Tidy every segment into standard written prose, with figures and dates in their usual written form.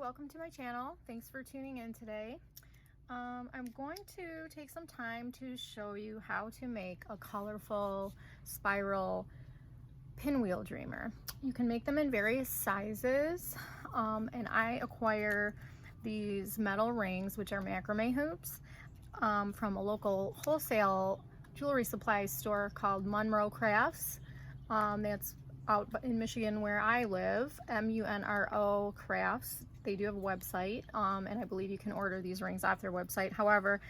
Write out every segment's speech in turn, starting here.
welcome to my channel. Thanks for tuning in today. I'm going to take some time to show you how to make a colorful spiral pinwheel dreamer. You can make them in various sizes, and I acquire these metal rings, which are macrame hoops, from a local wholesale jewelry supply store called Monroe Crafts. That's out in Michigan where I live, MUNRO Crafts. They do have a website, and I believe you can order these rings off their website. However,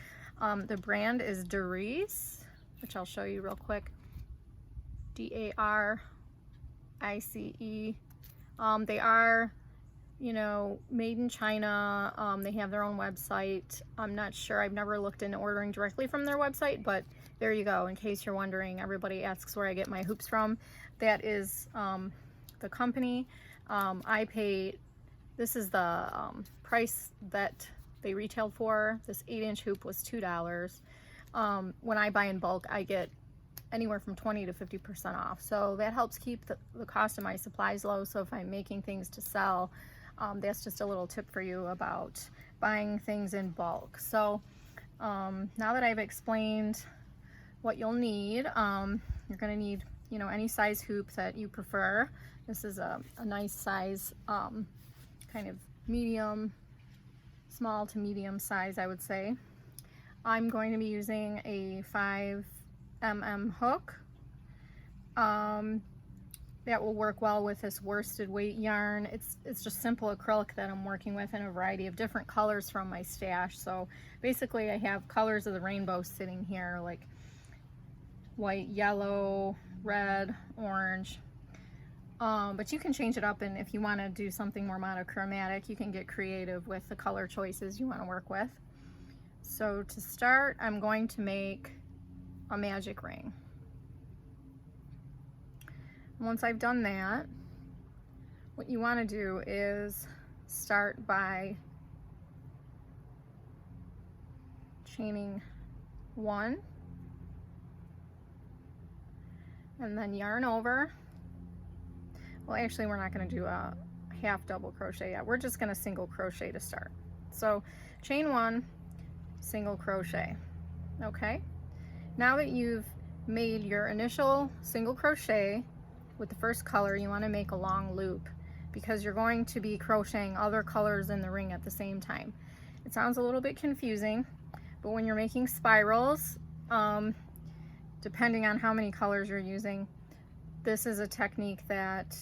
the brand is Darice, which I'll show you real quick. D-A-R-I-C-E. They are, made in China. They have their own website. I'm not sure. I've never looked into ordering directly from their website, but there you go. In case you're wondering, everybody asks where I get my hoops from. That is the company. This is the price that they retailed for. This 8-inch hoop was $2. When I buy in bulk, I get anywhere from 20 to 50% off. So that helps keep the cost of my supplies low. So if I'm making things to sell, that's just a little tip for you about buying things in bulk. So now that I've explained what you'll need, you're going to need, any size hoop that you prefer. This is a nice size, kind of medium, small to medium size, I would say. I'm going to be using a 5mm hook. That will work well with this worsted weight yarn. It's just simple acrylic that I'm working with in a variety of different colors from my stash. So basically I have colors of the rainbow sitting here, like white, yellow, red, orange. But you can change it up, and if you want to do something more monochromatic, you can get creative with the color choices you want to work with. So to start, I'm going to make a magic ring. Once I've done that, what you want to do is start by chaining 1 and then yarn over. Well, actually, we're not going to do a half double crochet yet. We're just going to single crochet to start. So chain 1, single crochet. Okay, now that you've made your initial single crochet with the first color, you want to make a long loop because you're going to be crocheting other colors in the ring at the same time. It sounds a little bit confusing, but when you're making spirals, depending on how many colors you're using, this is a technique that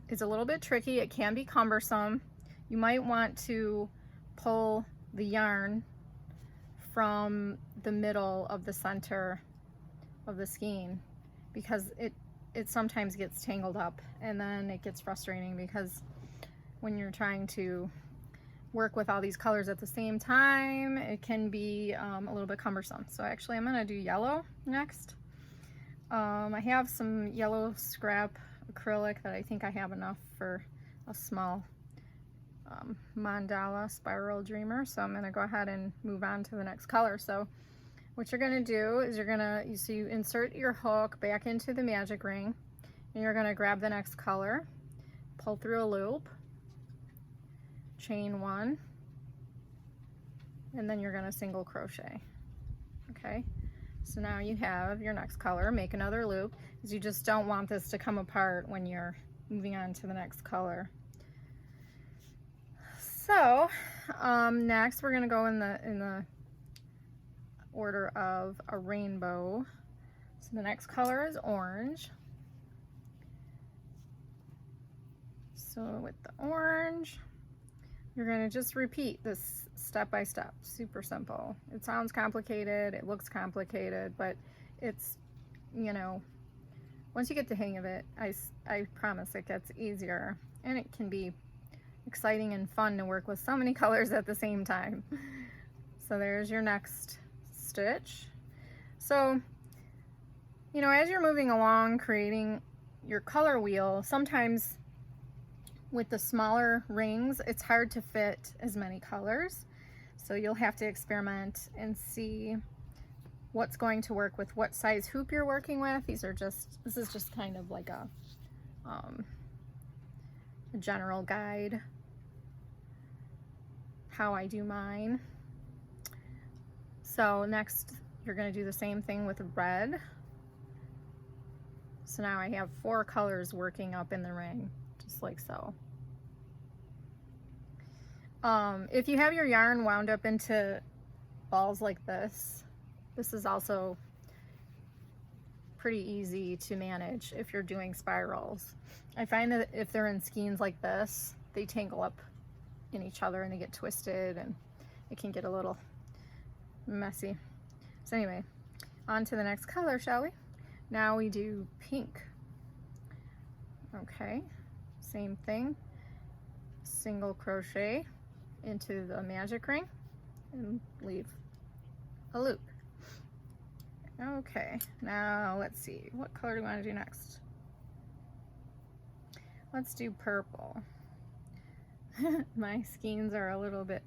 is a little bit tricky. It can be cumbersome. You might want to pull the yarn from the middle of the center of the skein because it sometimes gets tangled up, and then it gets frustrating because when you're trying to work with all these colors at the same time, it can be a little bit cumbersome. So actually I'm going to do yellow next. I have some yellow scrap acrylic that I think I have enough for a small mandala spiral dreamer, so I'm going to go ahead and move on to the next color. So what you're going to do is you insert your hook back into the magic ring, and you're going to grab the next color, pull through a loop, chain 1, and then you're going to single crochet. Okay, so now you have your next color. Make another loop, because you just don't want this to come apart when you're moving on to the next color. So next we're going to go in the order of a rainbow. So the next color is orange. So with the orange, you're going to just repeat this step by step. Super simple. It sounds complicated, it looks complicated, but it's, once you get the hang of it, I promise it gets easier, and it can be exciting and fun to work with so many colors at the same time. So there's your next stitch. So, as you're moving along creating your color wheel, sometimes with the smaller rings, it's hard to fit as many colors. So you'll have to experiment and see what's going to work with what size hoop you're working with. This is just kind of like a general guide how I do mine. So next you're going to do the same thing with red. So now I have 4 colors working up in the ring, just like so. If you have your yarn wound up into balls like this is also pretty easy to manage if you're doing spirals. I find that if they're in skeins like this, they tangle up in each other and they get twisted and it can get a little messy. So anyway, on to the next color, shall we? Now we do pink. Okay, same thing. Single crochet into the magic ring and leave a loop. Okay, now let's see, what color do we want to do next? Let's do purple. My skeins are a little bit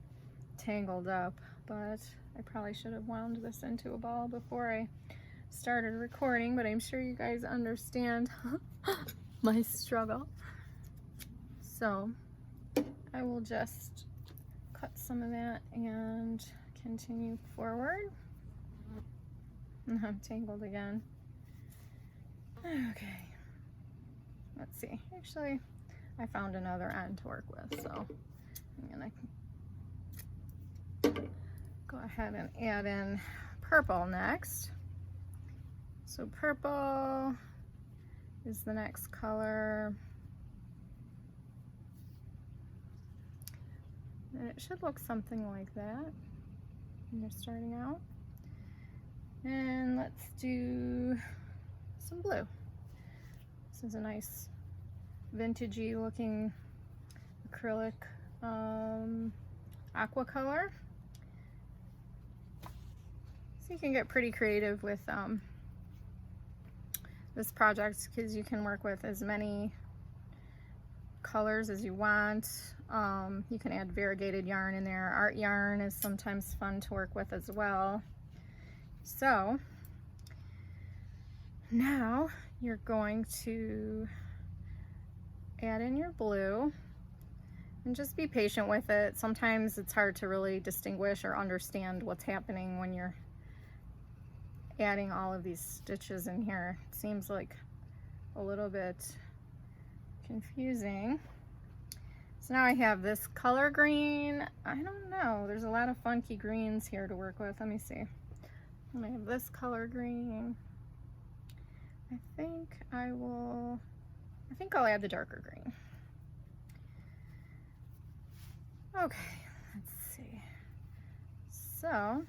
tangled up, but I probably should have wound this into a ball before I started recording, but I'm sure you guys understand my struggle. So I will just cut some of that and continue forward. I'm tangled again. Okay, let's see. Actually, I found another end to work with, so I'm gonna go ahead and add in purple next. So purple is the next color. And it should look something like that when you're starting out. And let's do some blue. This is a nice vintagey looking acrylic aqua color. So you can get pretty creative with this project because you can work with as many colors as you want. You can add variegated yarn in there. Art yarn is sometimes fun to work with as well. So now you're going to add in your blue and just be patient with it. Sometimes it's hard to really distinguish or understand what's happening when you're adding all of these stitches in here. It seems like a little bit confusing. So now I have this color green. I don't know, there's a lot of funky greens here to work with. Let me see. And I have this color green. I think I'll add the darker green. Okay, let's see. So,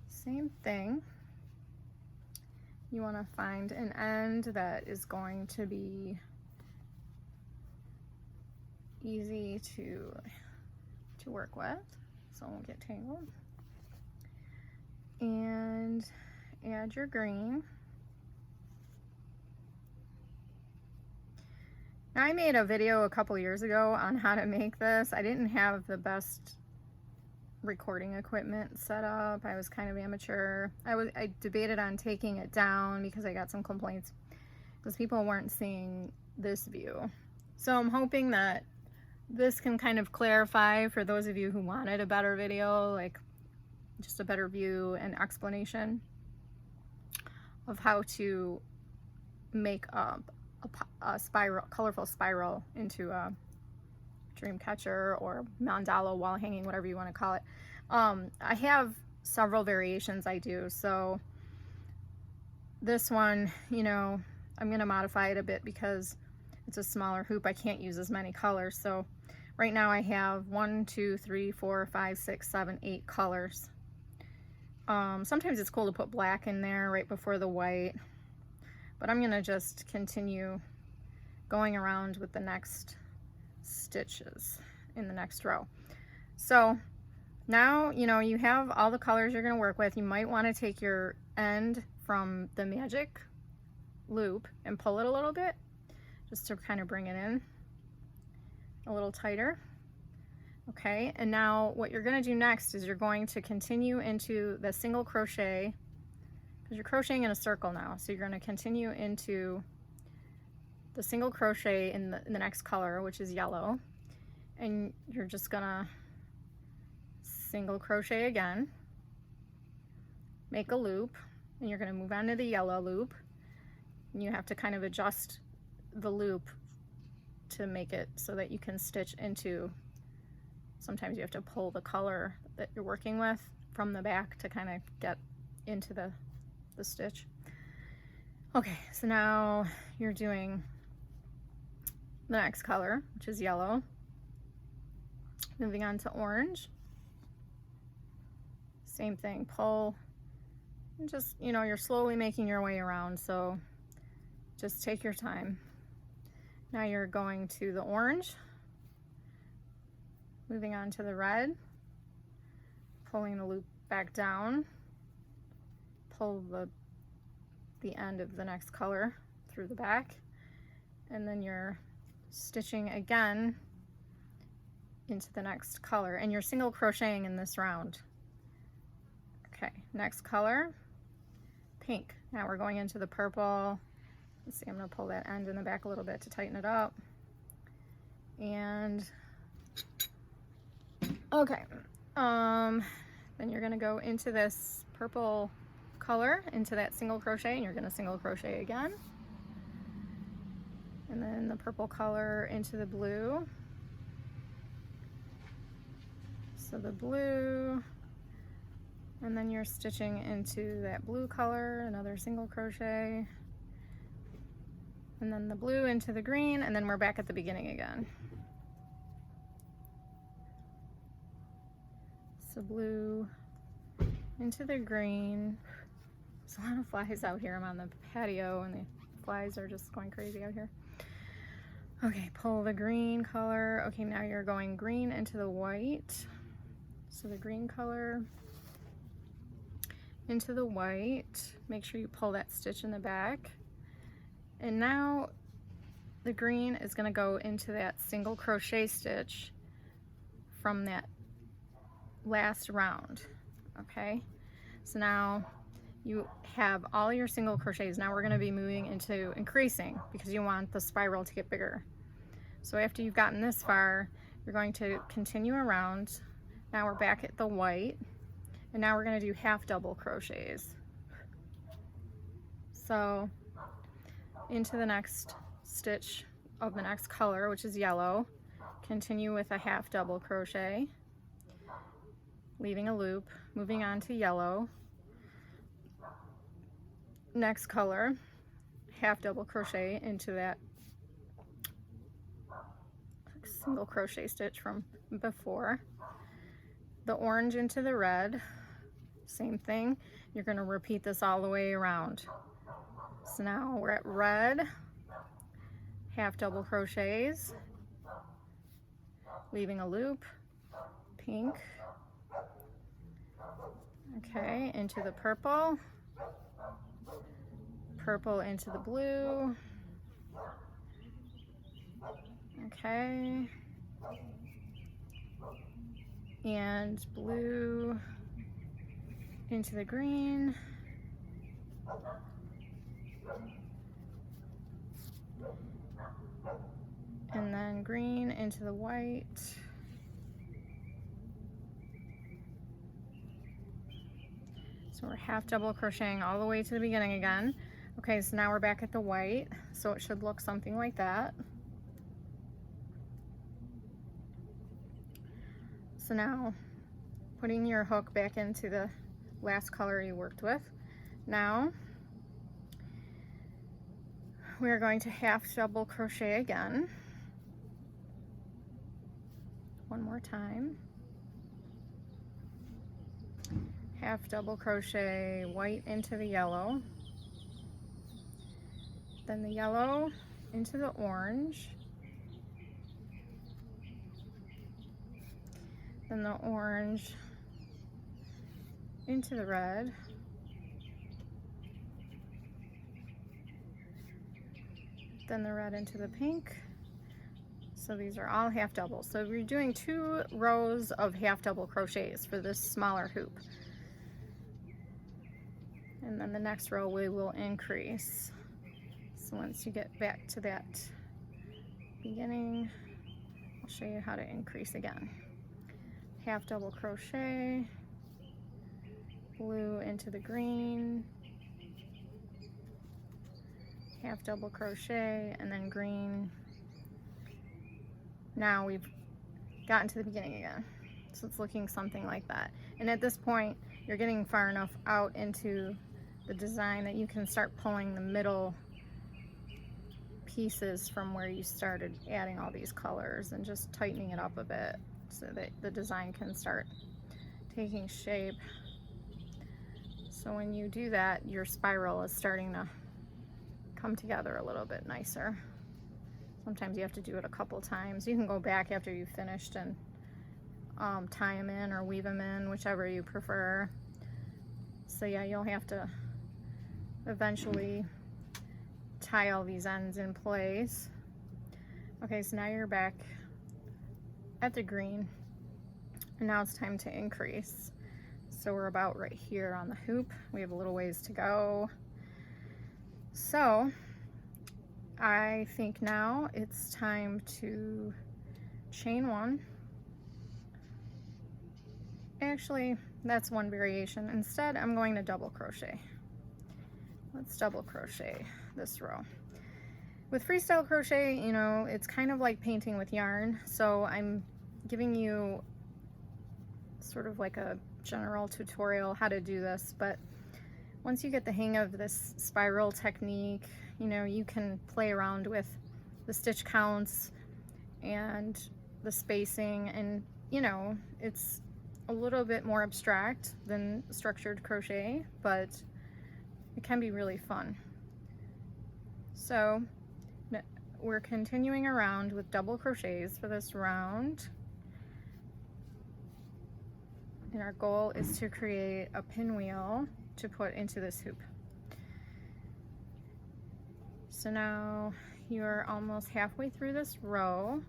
same thing. You want to find an end that is going to be easy to work with, so it won't get tangled. And add your green. Now, I made a video a couple years ago on how to make this. I didn't have the best recording equipment set up. I was kind of amateur. I debated on taking it down because I got some complaints because people weren't seeing this view. So I'm hoping that this can kind of clarify for those of you who wanted a better video, like just a better view and explanation of how to make a spiral, colorful spiral into a dream catcher or mandala wall hanging, whatever you want to call it. I have several variations I do. So this one, you know, I'm going to modify it a bit because it's a smaller hoop. I can't use as many colors. So right now I have 1, 2, 3, 4, 5, 6, 7, 8 colors. Sometimes it's cool to put black in there right before the white, but I'm going to just continue going around with the next stitches in the next row. So now, you know, you have all the colors you're going to work with. You might want to take your end from the magic loop and pull it a little bit just to kind of bring it in a little tighter. Okay, and now what you're going to do next is you're going to continue into the single crochet, because you're crocheting in a circle now. So you're going to continue into the single crochet in the next color, which is yellow, and you're just going to single crochet again, make a loop, and you're going to move on to the yellow loop, and you have to kind of adjust the loop to make it so that you can stitch into, sometimes you have to pull the color that you're working with from the back to kind of get into the stitch. Okay, so now you're doing the next color, which is yellow. Moving on to orange. Same thing, pull, and just, you know, you're slowly making your way around, so just take your time. Now you're going to the orange, moving on to the red, pulling the loop back down, pull the end of the next color through the back, and then you're stitching again into the next color, and you're single crocheting in this round. Okay, next color, pink. Now we're going into the purple. Let's see, I'm going to pull that end in the back a little bit to tighten it up. And okay, then you're going to go into this purple color, into that single crochet, and you're going to single crochet again. And then the purple color into the blue. So the blue, and then you're stitching into that blue color, another single crochet, and then the blue into the green, and then we're back at the beginning again. So blue into the green. There's a lot of flies out here. I'm on the patio and the flies are just going crazy out here. Okay, pull the green color. Okay, now you're going green into the white. So the green color into the white. Make sure you pull that stitch in the back. And now the green is going to go into that single crochet stitch from that last round. Okay, so now you have all your single crochets. Now we're going to be moving into increasing because you want the spiral to get bigger. So after you've gotten this far, you're going to continue around. Now we're back at the white, and now we're going to do half double crochets. So into the next stitch of the next color, which is yellow, continue with a half double crochet, leaving a loop, moving on to yellow. Next color, half double crochet into that single crochet stitch from before. The orange into the red, same thing. You're going to repeat this all the way around. So now we're at red, half double crochets, leaving a loop, pink, okay, into the purple, purple into the blue, okay, and blue into the green, and then green into the white, so we're half double crocheting all the way to the beginning again. Okay, so now we're back at the white, so it should look something like that. So now putting your hook back into the last color you worked with. Now we're going to half double crochet again. One more time. Half double crochet white into the yellow, then the yellow into the orange, then the orange into the red, then the red into the pink. So these are all half doubles. So we're doing 2 rows of half double crochets for this smaller hoop. And then the next row we will increase. So once you get back to that beginning, I'll show you how to increase again. half double crochet, blue into the green, half double crochet, and then green. Now we've gotten to the beginning again. So it's looking something like that. And at this point, you're getting far enough out into the design that you can start pulling the middle pieces from where you started adding all these colors and just tightening it up a bit so that the design can start taking shape. So when you do that, your spiral is starting to come together a little bit nicer. Sometimes you have to do it a couple times. You can go back after you've finished and tie them in or weave them in, whichever you prefer. So yeah, you'll have to eventually tie all these ends in place. Okay, so now you're back at the green, and now it's time to increase. So we're about right here on the hoop. We have a little ways to go. So I think now it's time to chain one. Actually, that's one variation. Instead, I'm going to double crochet. Let's double crochet this row. With freestyle crochet, you know, it's kind of like painting with yarn. So I'm giving you sort of like a general tutorial how to do this, but once you get the hang of this spiral technique, you know, you can play around with the stitch counts and the spacing, and you know, it's a little bit more abstract than structured crochet, but it can be really fun. So we're continuing around with double crochets for this round, and our goal is to create a pinwheel to put into this hoop. So now you're almost halfway through this row.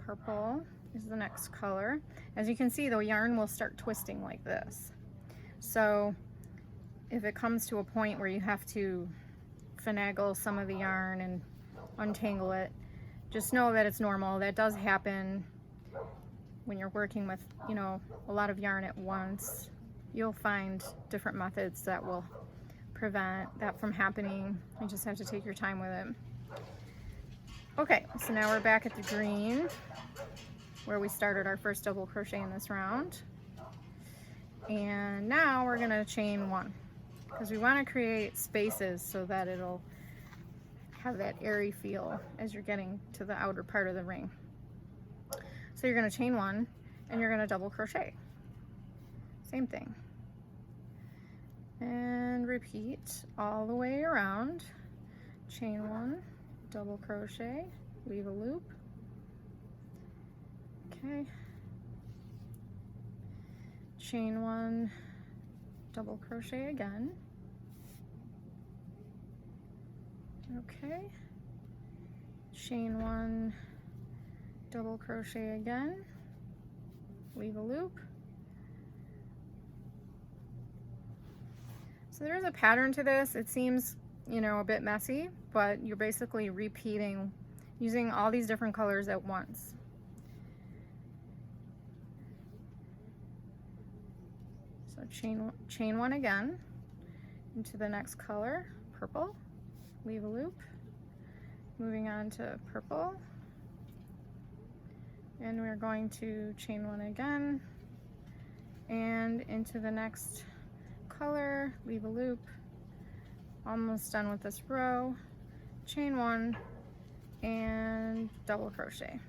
Purple is the next color. As you can see, the yarn will start twisting like this. So if it comes to a point where you have to finagle some of the yarn and untangle it, just know that it's normal. That does happen when you're working with, you know, a lot of yarn at once. You'll find different methods that will prevent that from happening. You just have to take your time with it. Okay, so now we're back at the green where we started our first double crochet in this round. And now we're gonna chain one, because we want to create spaces so that it'll have that airy feel as you're getting to the outer part of the ring. So you're going to chain one and you're going to double crochet. Same thing. And repeat all the way around. Chain one, double crochet, weave a loop. Okay. Chain one, double crochet again. Okay. Chain one, double crochet again, weave a loop. So there's a pattern to this. It seems, you know, a bit messy, but you're basically repeating, using all these different colors at once. So chain one again into the next color, purple, weave a loop, moving on to purple, and we're going to chain one again and into the next color, weave a loop. Almost done with this row. Chain one and double crochet.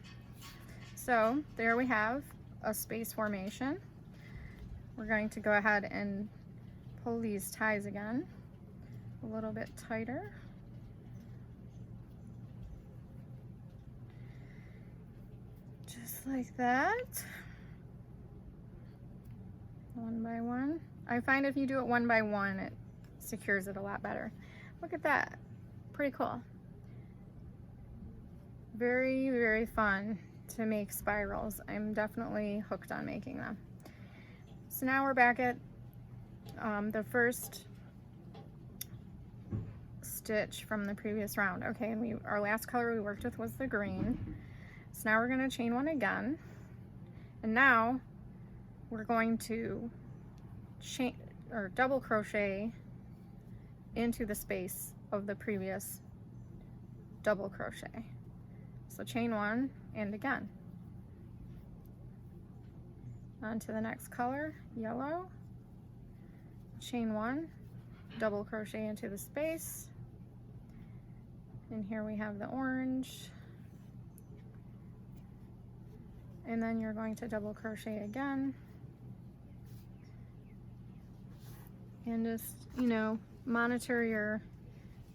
So there we have a space formation. We're going to go ahead and pull these ties again a little bit tighter. Just like that. One by one. I find if you do it one by one, it secures it a lot better. Look at that. Pretty cool. Very, very fun to make spirals. I'm definitely hooked on making them. So now we're back at the first stitch from the previous round. Okay, and our last color we worked with was the green. So now we're going to chain one again. And now we're going to chain or double crochet into the space of the previous double crochet. So chain one and again. On to the next color, yellow. Chain one, double crochet into the space. And here we have the orange. And then you're going to double crochet again. And just, you know, monitor your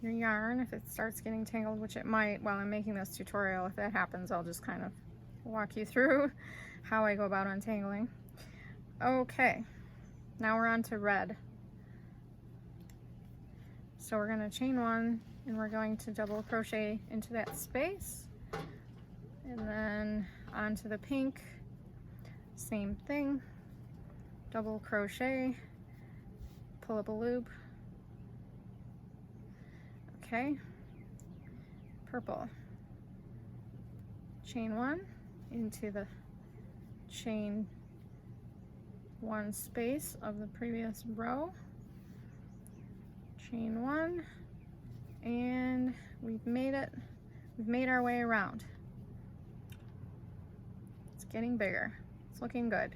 yarn if it starts getting tangled, which it might while I'm making this tutorial. If that happens, I'll just kind of walk you through how I go about untangling. Okay, now we're on to red. So we're going to chain one and we're going to double crochet into that space. And then onto the pink, same thing, double crochet, pull up a loop. Okay, purple, chain one into the chain one space of the previous row, chain one, and we've made our way around. It's getting bigger, it's looking good.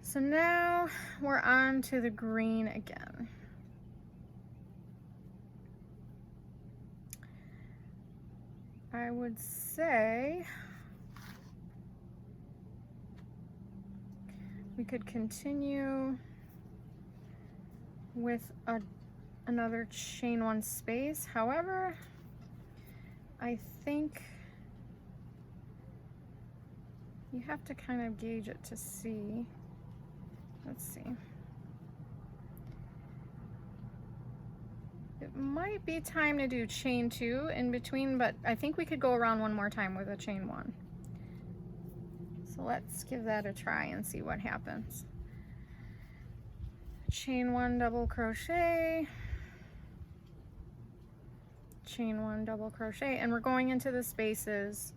So now we're on to the green again. I would say we could continue with another chain one space. However, I think you have to kind of gauge it to see. Let's see. It might be time to do chain two in between, but I think we could go around one more time with a chain one. So let's give that a try and see what happens. Chain one, double crochet, chain one, double crochet, and we're going into the spaces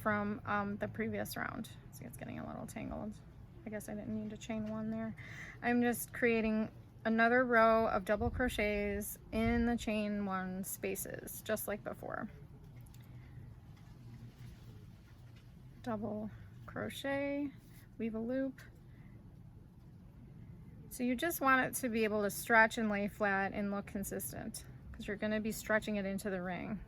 from the previous round. See, it's getting a little tangled. I guess I didn't need to chain one there. I'm just creating another row of double crochets in the chain one spaces, just like before. Double crochet, weave a loop. So you just want it to be able to stretch and lay flat and look consistent, because you're going to be stretching it into the ring.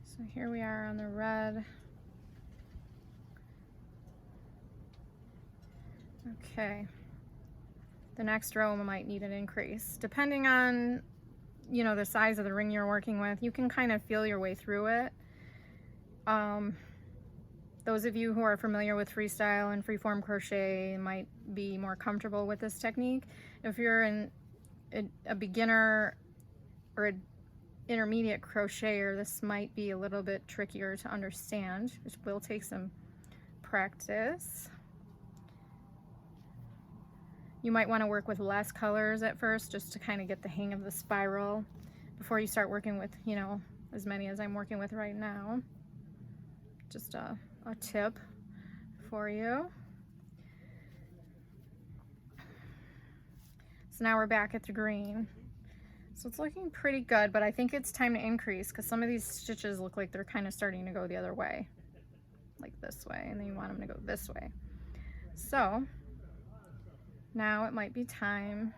So here we are on the red. Okay, the next row might need an increase. Depending on, you know, the size of the ring you're working with, you can kind of feel your way through it. Those of you who are familiar with freestyle and freeform crochet might be more comfortable with this technique. If you're a beginner or an intermediate crocheter, this might be a little bit trickier to understand. It will take some practice. You might want to work with less colors at first just to kind of get the hang of the spiral before you start working with, you know, as many as I'm working with right now. Just a tip for you. So now we're back at the green. So it's looking pretty good, but I think it's time to increase because some of these stitches look like they're kind of starting to go the other way, like this way, and then you want them to go this way. So now it might be time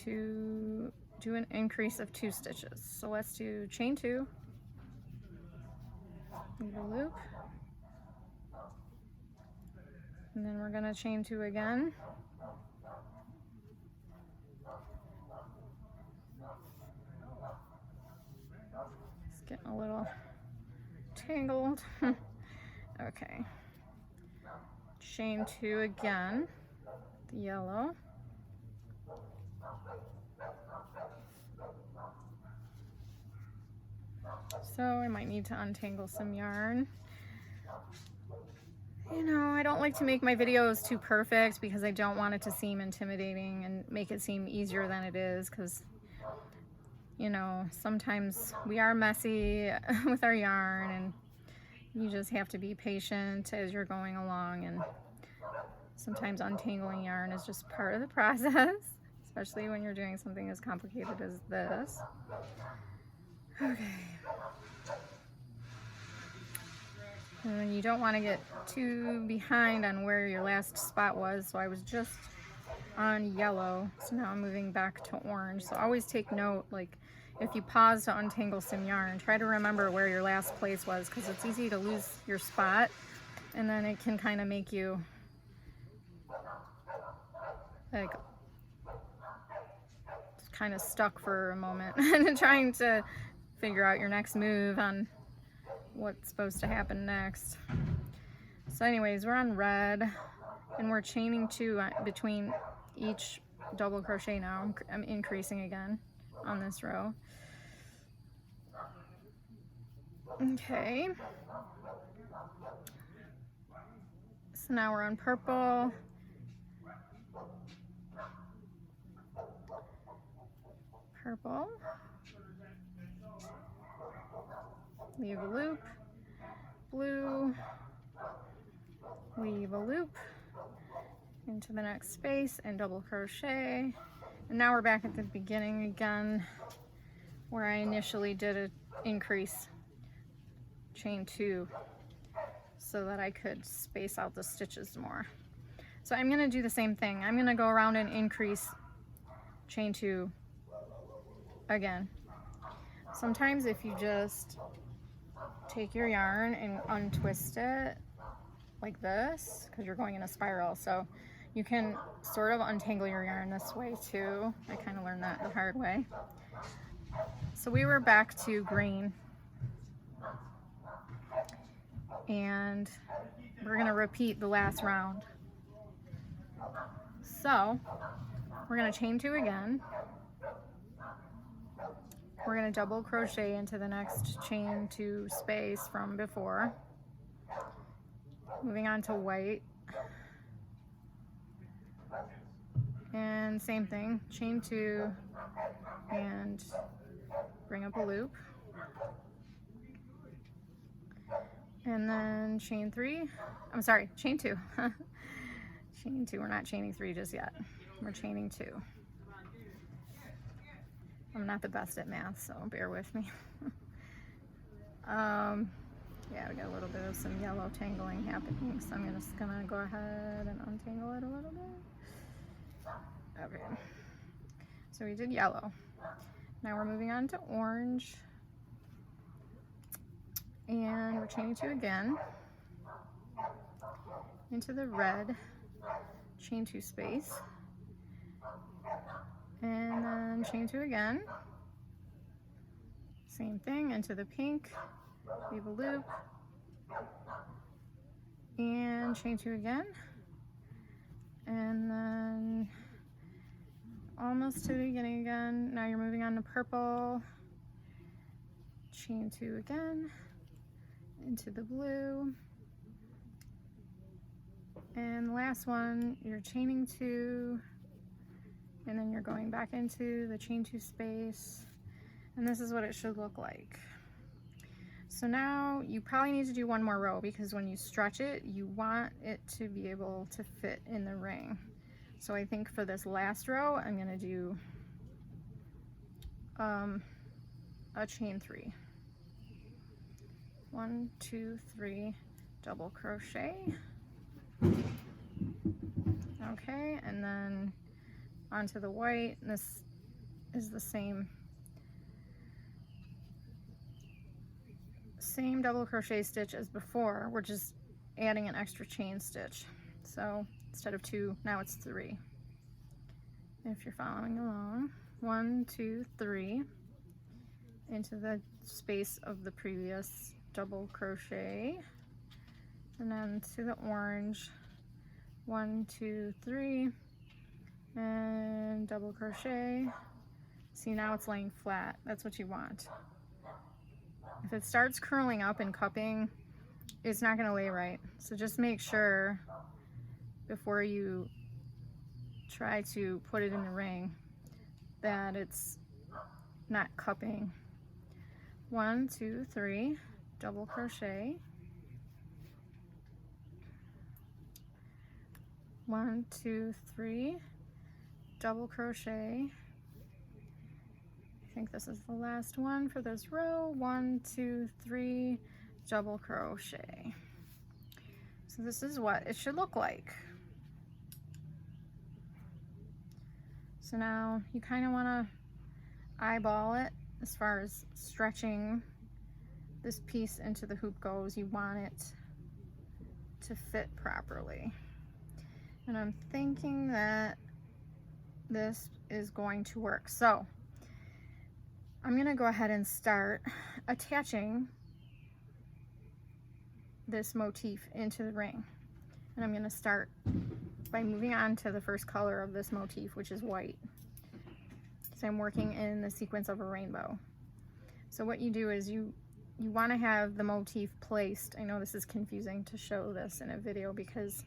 to do an increase of 2 stitches. So let's do chain 2, weave a loop, and then we're going to chain 2 again. It's getting a little tangled. Okay. Chain 2 again, the yellow. So I might need to untangle some yarn. You know, I don't like to make my videos too perfect because I don't want it to seem intimidating and make it seem easier than it is, because you know, sometimes we are messy with our yarn, and you just have to be patient as you're going along, and sometimes untangling yarn is just part of the process, especially when you're doing something as complicated as this. Okay. And then you don't want to get too behind on where your last spot was, so I was just on yellow, so now I'm moving back to orange. So always take note, like if you pause to untangle some yarn, try to remember where your last place was, because it's easy to lose your spot, and then it can kind of make you like kind of stuck for a moment and trying to figure out your next move on what's supposed to happen next. So anyways, we're on red, and we're chaining 2 between each double crochet now. I'm increasing again on this row. Okay. So now we're on purple. Purple. Leave a loop. Blue. Weave a loop into the next space and double crochet. And now we're back at the beginning again, where I initially did an increase, chain 2, so that I could space out the stitches more. So I'm going to do the same thing. I'm going to go around and increase, chain 2 again. Sometimes if you just take your yarn and untwist it like this, because you're going in a spiral, so you can sort of untangle your yarn this way too. I kind of learned that the hard way. So we were back to green, and we're going to repeat the last round. So we're going to chain 2 again. We're going to double crochet into the next chain 2 space from before. Moving on to white. And same thing, chain 2 and bring up a loop. And then chain 3. I'm sorry, chain 2. Chain 2, we're not chaining 3 just yet. We're chaining 2. I'm not the best at math, so bear with me. Yeah, we got a little bit of some yellow tangling happening, so I'm just gonna go ahead and untangle it a little bit. Okay, so we did yellow. Now we're moving on to orange, and we're chaining 2 again into the red, chain 2 space, and then chain 2 again. Same thing, into the pink, leave a loop, and chain 2 again, and then almost to the beginning again. Now you're moving on to purple, chain 2 again, into the blue, and the last one, you're chaining 2, and then you're going back into the chain 2 space, and this is what it should look like. So now you probably need to do one more row, because when you stretch it, you want it to be able to fit in the ring. So I think for this last row, I'm going to do a chain 3. 1, 2, 3, double crochet. Okay, and then onto the white. This is the same double crochet stitch as before. We're just adding an extra chain stitch. So instead of 2, now it's 3. If you're following along, 1, 2, 3 into the space of the previous double crochet, and then to the orange, 1, 2, 3, and double crochet. See, now it's laying flat. That's what you want. If it starts curling up and cupping, it's not going to lay right. So just make sure before you try to put it in the ring that it's not cupping. 1, 2, 3, double crochet. 1, 2, 3, double crochet. I think this is the last one for this row. 1, 2, 3, double crochet. So this is what it should look like. So now you kind of want to eyeball it as far as stretching this piece into the hoop goes. You want it to fit properly. And I'm thinking that this is going to work. So I'm going to go ahead and start attaching this motif into the ring. And I'm going to start by moving on to the first color of this motif, which is white, because I'm working in the sequence of a rainbow. So what you do is you want to have the motif placed. I know this is confusing to show this in a video because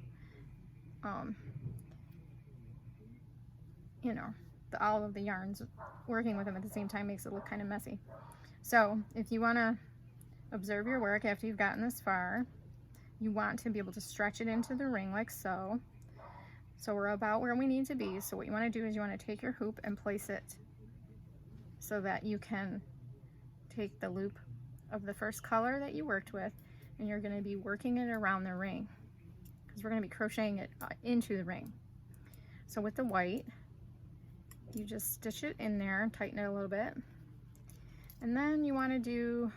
you know, all of the yarns, working with them at the same time makes it look kind of messy. So if you want to observe your work after you've gotten this far, you want to be able to stretch it into the ring like so. So we're about where we need to be. So what you want to do is you want to take your hoop and place it so that you can take the loop of the first color that you worked with, and you're going to be working it around the ring, because we're going to be crocheting it into the ring. So with the white, you just stitch it in there, tighten it a little bit, and then you want to do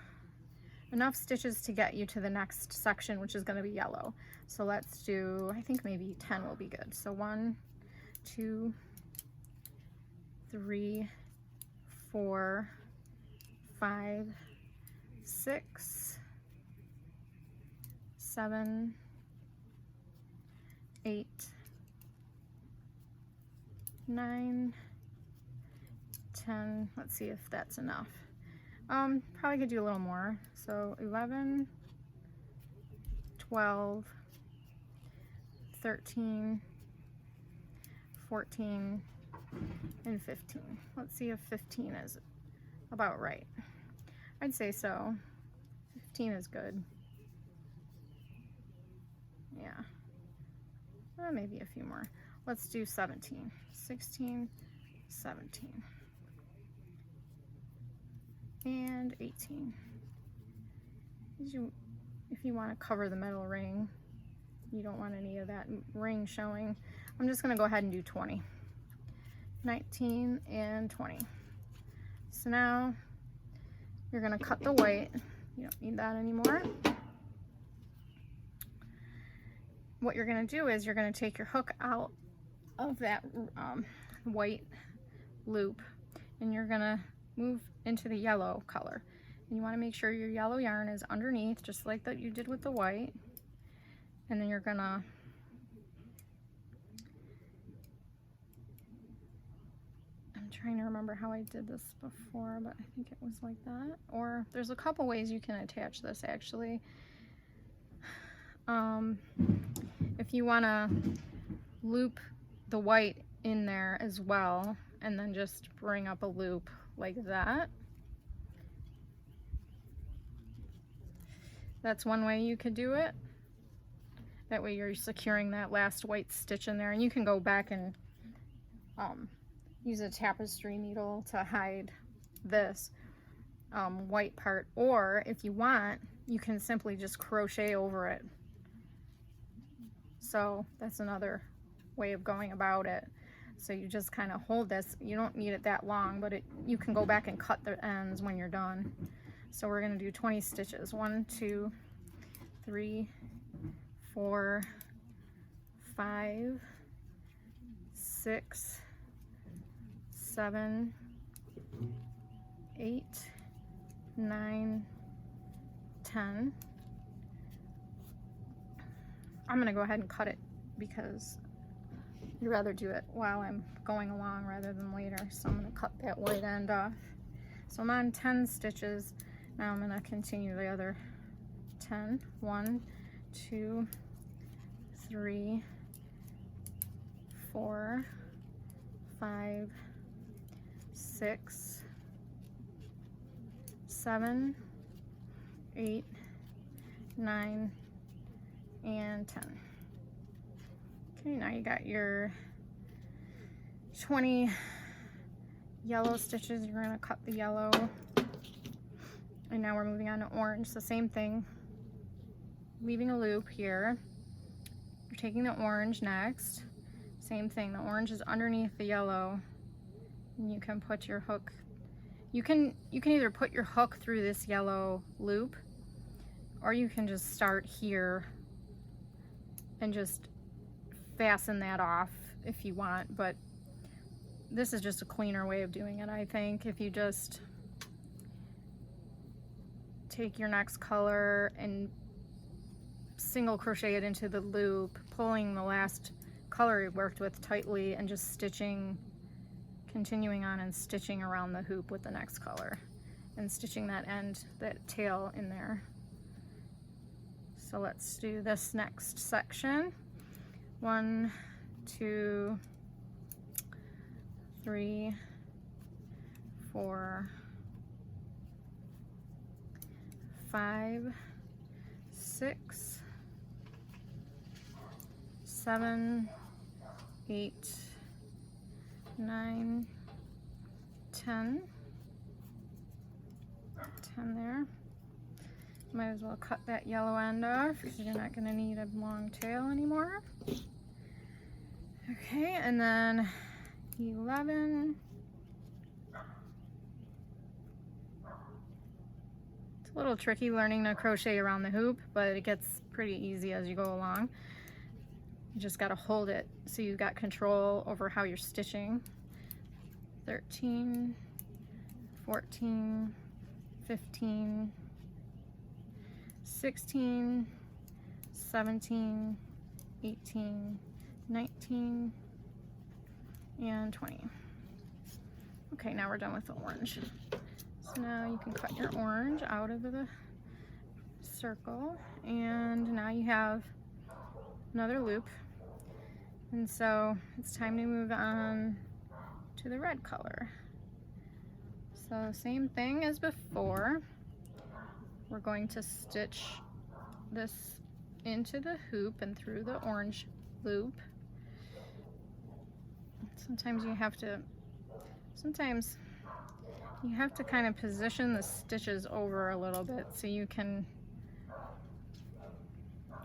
enough stitches to get you to the next section, which is going to be yellow. So let's do, I think maybe 10 will be good. So 1, 2, 3, 4, 5, 6, 7, 8, 9, 10. Let's see if that's enough. Probably could do a little more. So 11, 12, 13, 14, and 15. Let's see if 15 is about right. I'd say so. 15 is good. Yeah. Maybe a few more. Let's do 17, 16, 17. And 18. If you want to cover the metal ring, you don't want any of that ring showing. I'm just going to go ahead and do 20. 19 and 20. So now you're going to cut the white. You don't need that anymore. What you're going to do is you're going to take your hook out of that white loop, and you're going to move into the yellow color. And you want to make sure your yellow yarn is underneath, just like that you did with the white. And then you're gonna I'm trying to remember how I did this before, but I think it was like that. Or there's a couple ways you can attach this actually. If you want to loop the white in there as well, and then just bring up a loop like that. That's one way you could do it. That way you're securing that last white stitch in there, and you can go back and use a tapestry needle to hide this white part, or if you want, you can simply just crochet over it. So that's another way of going about it. So you just kind of hold this. You don't need it that long, but you can go back and cut the ends when you're done. So we're going to do 20 stitches. 1, 2, 3, 4, 5, 6, 7, 8, 9, 10. I'm going to go ahead and cut it because I'd rather do it while I'm going along rather than later. So I'm going to cut that white end off. So I'm on 10 stitches. Now I'm going to continue the other 10. 1, 2, 3, 4, 5, 6, 7, 8, 9, and 10. Okay, now you got your 20 yellow stitches. You're going to cut the yellow. And now we're moving on to orange. So same thing, leaving a loop here. You're taking the orange next. Same thing, the orange is underneath the yellow. And you can put your hook. You can either put your hook through this yellow loop, or you can just start here and just fasten that off if you want, but this is just a cleaner way of doing it, I think. If you just take your next color and single crochet it into the loop, pulling the last color you worked with tightly and just stitching, continuing on and stitching around the hoop with the next color and stitching that end, that tail in there. So let's do this next section. 1, 2, 3, 4, 5, 6, 7, 8, 9, 10. 10 there. Might as well cut that yellow end off because you're not going to need a long tail anymore. Okay, and then 11. It's a little tricky learning to crochet around the hoop, but it gets pretty easy as you go along. You just got to hold it so you've got control over how you're stitching. 13, 14, 15, 16, 17, 18, 19, and 20. Okay, now we're done with the orange. So now you can cut your orange out of the circle, and now you have another loop. And so it's time to move on to the red color. So same thing as before. We're going to stitch this into the hoop and through the orange loop. Sometimes you have to kind of position the stitches over a little bit so you can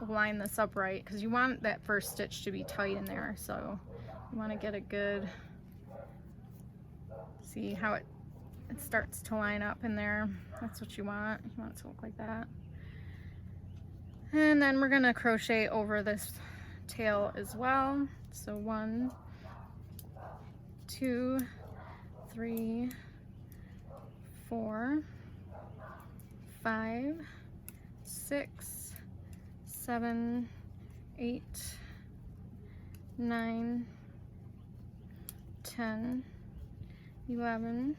line this up right, because you want that first stitch to be tight in there. So you want to get a good, see how it starts to line up in there. That's what you want. You want it to look like that. And then we're going to crochet over this tail as well. So 1, 2, 3, 4, 5, 6, 7, 8, 9, 10, 11,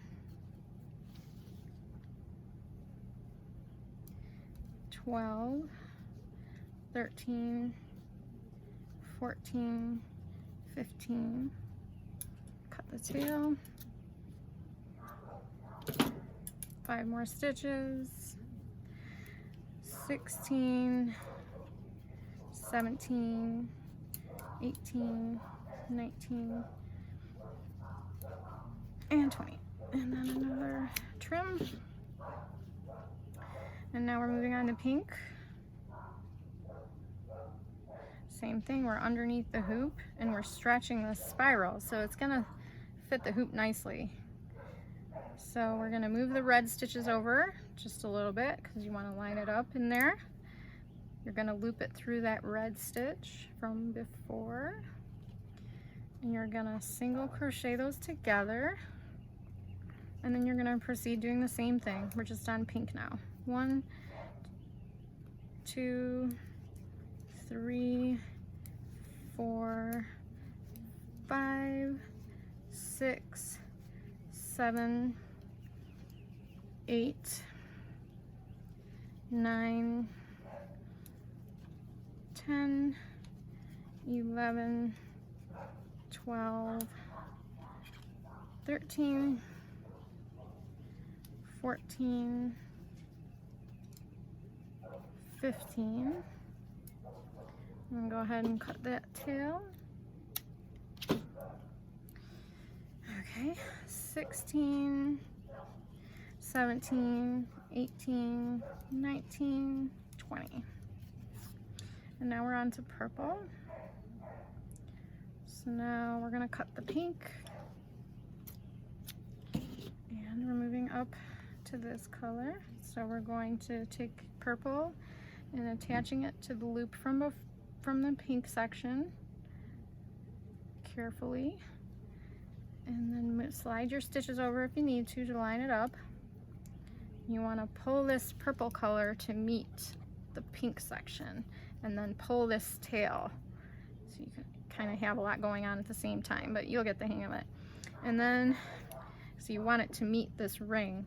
12, 13, 14, 15, cut the tail, 5 more stitches, 16, 17, 18, 19, and 20. And then another trim. And now we're moving on to pink. Same thing, we're underneath the hoop and we're stretching the spiral, so it's gonna fit the hoop nicely. So we're gonna move the red stitches over just a little bit because you want to line it up in there. You're gonna loop it through that red stitch from before, and you're gonna single crochet those together, and then you're gonna proceed doing the same thing. We're just on pink now. 1, 2, 3, 4, 5, 6, 7, 8, 9, 10, 11, 12, 13, 14, 15. I'm gonna go ahead and cut that tail. Okay, 16, 17, 18, 19, 20. And now we're on to purple. So now we're gonna cut the pink. And we're moving up to this color. So we're going to take purple and attaching it to the loop from the pink section carefully. And then slide your stitches over if you need to line it up. You want to pull this purple color to meet the pink section and then pull this tail. So you can kind of have a lot going on at the same time, but you'll get the hang of it. And then, so you want it to meet this ring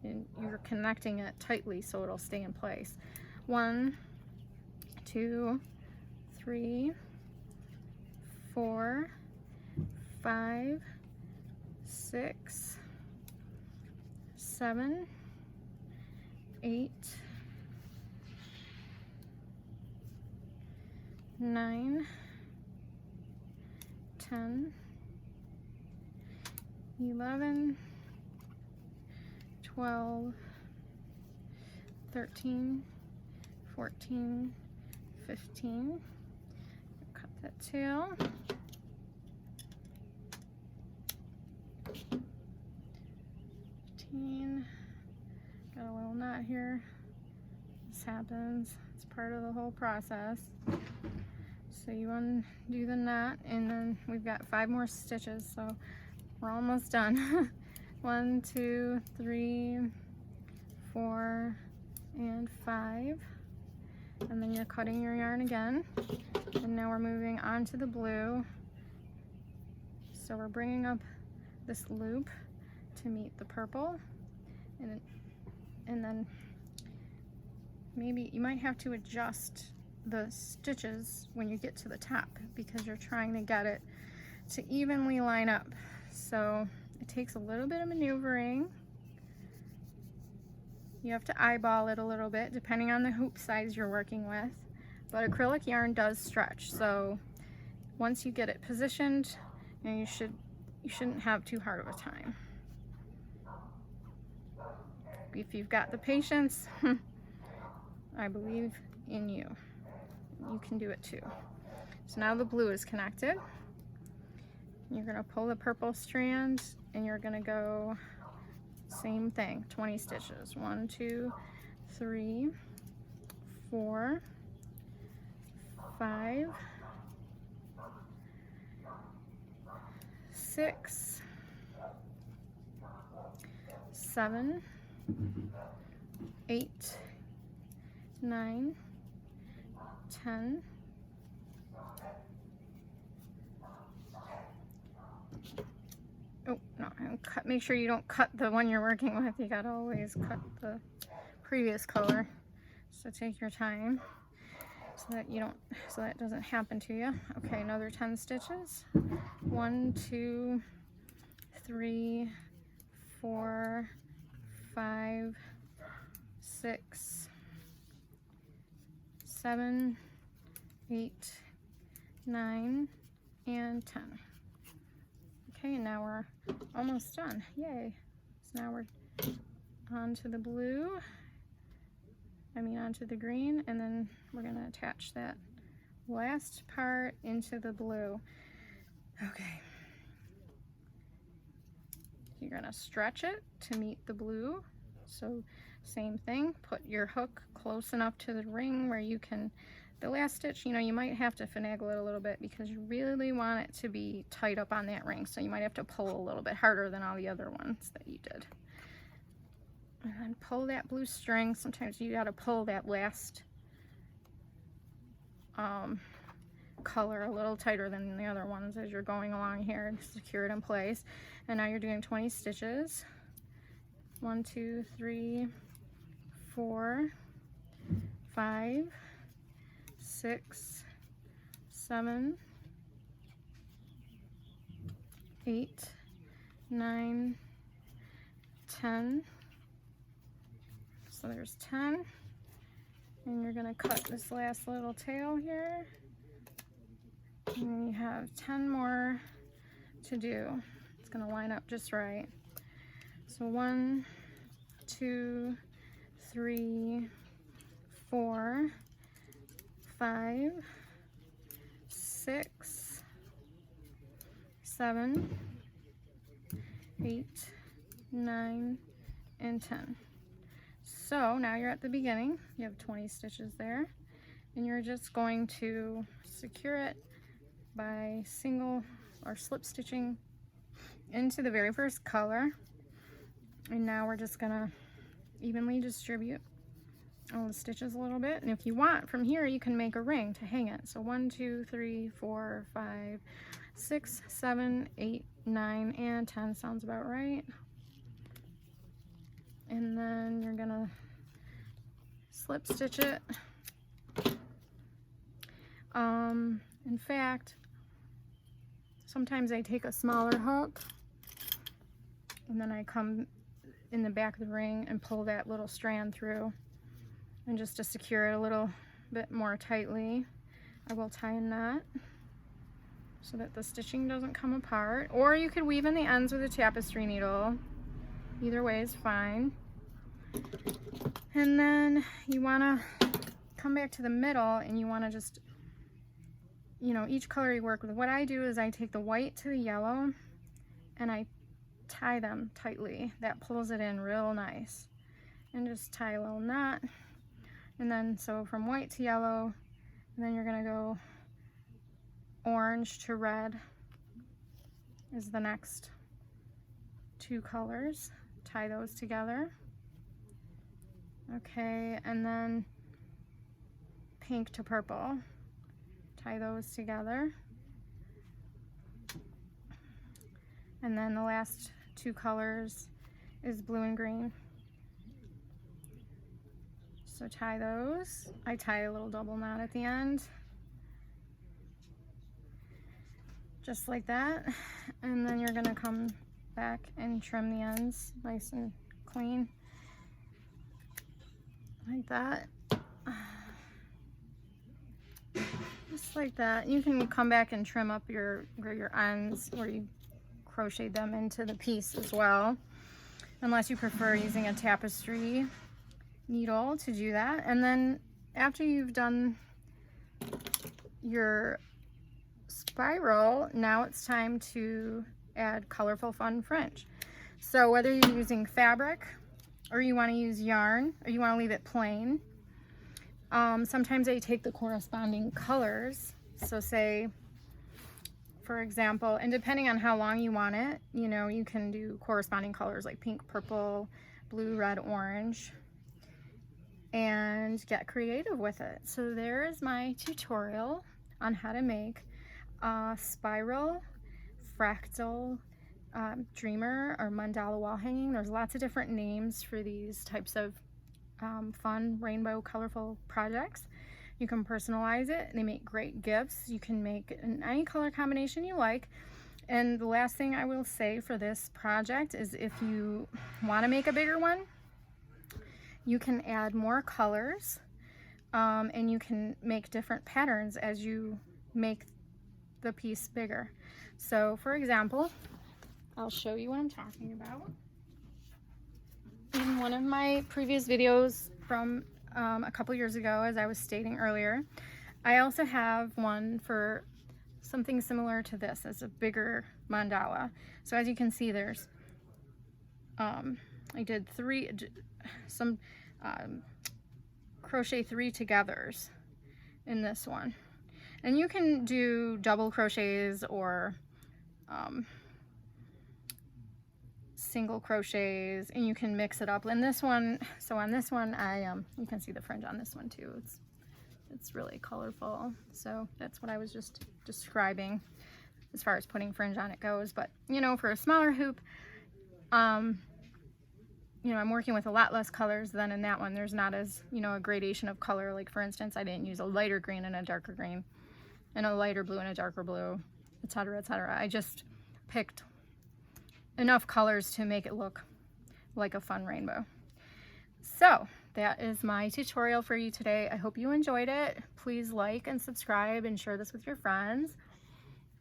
and you're connecting it tightly so it'll stay in place. 1, 2, 3, 4, 5, 6, 7, 8, 9, 10, 11, 12, 13, 14, 15. Cut that tail. 15. Got a little knot here. This happens. It's part of the whole process. So you undo the knot, and then we've got 5 more stitches, so we're almost done. 1, 2, 3, 4, and 5. And then you're cutting your yarn again. And now we're moving on to the blue. So we're bringing up this loop to meet the purple. And then maybe you might have to adjust the stitches when you get to the top because you're trying to get it to evenly line up. So it takes a little bit of maneuvering. You have to eyeball it a little bit depending on the hoop size you're working with. But acrylic yarn does stretch, so once you get it positioned, you shouldn't have too hard of a time. If you've got the patience, I believe in you. You can do it too. So now the blue is connected. You're gonna pull the purple strand and you're gonna go same thing, 20 stitches. 1, 2, 3, 4, 5, 6, 7, 8, 9, 10, make sure you don't cut the one you're working with. You gotta always cut the previous color. So take your time so that doesn't happen to you. Okay, another 10 stitches. 1, 2, 3, 4, 5, 6, 7, 8, 9, and 10. Okay, and now we're almost done. Yay. So now we're onto the blue. Onto the green, and then we're gonna attach that last part into the blue. Okay. You're gonna stretch it to meet the blue. So same thing, put your hook close enough to the ring where you can, the last stitch, you might have to finagle it a little bit because you really want it to be tight up on that ring. So you might have to pull a little bit harder than all the other ones that you did. And then pull that blue string. Sometimes you gotta pull that last color a little tighter than the other ones as you're going along here and secure it in place. And now you're doing 20 stitches. 1, 2, 3, 4, 5, 6, 7, 8, 9, 10. So there's 10, And you're gonna cut this last little tail here. And then you have 10 more to do. It's gonna line up just right. So 1, 2, 3, 4, 5, 6, 7, 8, 9, and 10. So now you're at the beginning. You have 20 stitches there, and you're just going to secure it by single or slip stitching into the very first color. And now we're just gonna evenly distribute all the stitches a little bit. And if you want, from here you can make a ring to hang it. So 1, 2, 3, 4, 5, 6, 7, 8, 9, and 10 sounds about right. And then you're gonna slip stitch it. In fact, sometimes I take a smaller hook and then I come in the back of the ring and pull that little strand through, and just to secure it a little bit more tightly, I will tie a knot so that the stitching doesn't come apart. Or you could weave in the ends with a tapestry needle. Either way is fine. And then you want to come back to the middle and you want to just, you know, each color you work with. What I do is I take the white to the yellow and I tie them tightly. That pulls it in real nice. And just tie a little knot. And then so from white to yellow, and then you're going to go orange to red is the next 2 colors. Tie those together. Okay, and then pink to purple. Tie those together. And then the last 2 colors is blue and green. So tie those. I tie a little double knot at the end. Just like that. And then you're gonna come back and trim the ends nice and clean. Like that. Just like that. You can come back and trim up your ends where you crocheted them into the piece as well, unless you prefer using a tapestry needle to do that. And then after you've done your spiral, now it's time to add colorful fun fringe. So whether you're using fabric or you want to use yarn or you want to leave it plain, sometimes I take the corresponding colors. So say, for example, and depending on how long you want it, you know, you can do corresponding colors like pink, purple, blue, red, orange, and get creative with it. So there is my tutorial on how to make a spiral, fractal, dreamer, or mandala wall hanging. There's lots of different names for these types of fun, rainbow, colorful projects. You can personalize it. They make great gifts. You can make in any color combination you like. And the last thing I will say for this project is if you want to make a bigger one, you can add more colors, and you can make different patterns as you make the piece bigger. So for example, I'll show you what I'm talking about. In one of my previous videos from a couple years ago, as I was stating earlier, I also have one for something similar to this as a bigger mandala. So as you can see, there's I did some crochet 3 togethers in this one, and you can do double crochets or single crochets, and you can mix it up. In this one, so on this one, you can see the fringe on this one too. It's really colorful. So that's what I was just describing as far as putting fringe on it goes. But you know, for a smaller hoop, you know, I'm working with a lot less colors than in that one. There's not as, you know, a gradation of color. Like for instance, I didn't use a lighter green and a darker green and a lighter blue and a darker blue, etc., etc. I just picked enough colors to make it look like a fun rainbow. So that is my tutorial for you today. I hope you enjoyed it. Please like and subscribe and share this with your friends.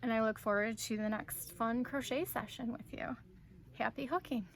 And I look forward to the next fun crochet session with you. Happy hooking!